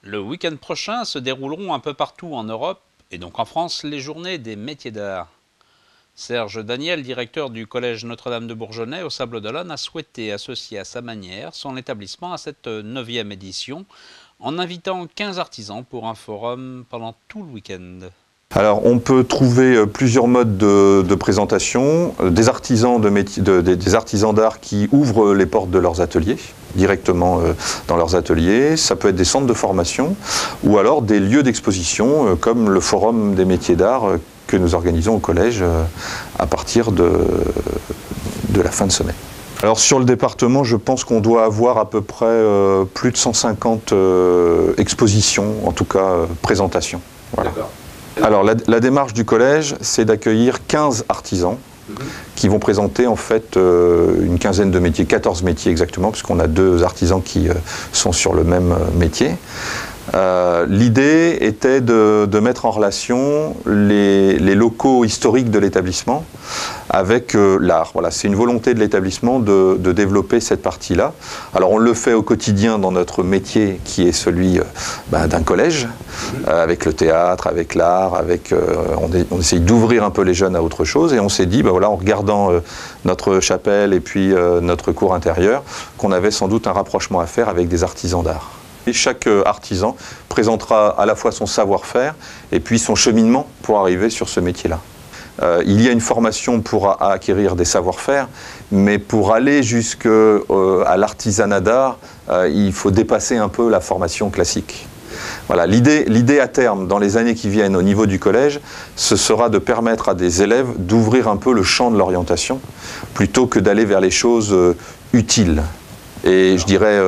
Le week-end prochain se dérouleront un peu partout en Europe, et donc en France, les journées des métiers d'art. Serge Daniel, directeur du Collège Notre-Dame de Bourgonais au Sables-d'Olonne, a souhaité associer à sa manière son établissement à cette 9e édition, en invitant 15 artisans pour un forum pendant tout le week-end. Alors, on peut trouver plusieurs modes de présentation, des artisans des artisans d'art qui ouvrent les portes de leurs ateliers, directement dans leurs ateliers. Ça peut être des centres de formation ou alors des lieux d'exposition comme le Forum des métiers d'art que nous organisons au collège à partir de la fin de semaine. Alors sur le département, je pense qu'on doit avoir à peu près plus de 150 expositions, en tout cas présentations. Voilà. Alors la démarche du collège, c'est d'accueillir 15 artisans qui vont présenter en fait une quinzaine de métiers, 14 métiers exactement, puisqu'on a 2 artisans qui sont sur le même métier. L'idée était de mettre en relation les locaux historiques de l'établissement avec l'art. Voilà, c'est une volonté de l'établissement de développer cette partie-là. Alors on le fait au quotidien dans notre métier qui est celui d'un collège, avec le théâtre, avec l'art, on essaye d'ouvrir un peu les jeunes à autre chose et on s'est dit, voilà, en regardant notre chapelle et puis notre cour intérieure, qu'on avait sans doute un rapprochement à faire avec des artisans d'art. Et chaque artisan présentera à la fois son savoir-faire et puis son cheminement pour arriver sur ce métier-là. Il y a une formation pour acquérir des savoir-faire, mais pour aller jusqu'à l'artisanat d'art, il faut dépasser un peu la formation classique. Voilà, l'idée à terme, dans les années qui viennent au niveau du collège, ce sera de permettre à des élèves d'ouvrir un peu le champ de l'orientation, plutôt que d'aller vers les choses utiles. Et je dirais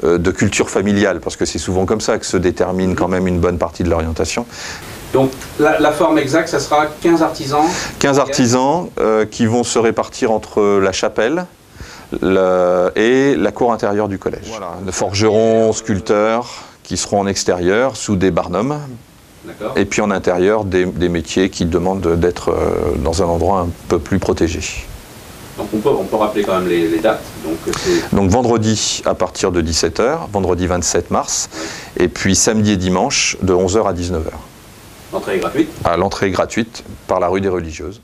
de culture familiale, parce que c'est souvent comme ça que se détermine quand même une bonne partie de l'orientation. Donc la forme exacte, ça sera 15 artisans 15 artisans qui vont se répartir entre la chapelle et la cour intérieure du collège. Voilà, de forgerons, sculpteurs qui seront en extérieur sous des barnums. Et puis en intérieur, des métiers qui demandent d'être dans un endroit un peu plus protégé. Donc on peut rappeler quand même les dates. Donc vendredi à partir de 17 h, vendredi 27 mars, et puis samedi et dimanche de 11 h à 19 h. L'entrée est gratuite? L'entrée est gratuite par la rue des Religieuses.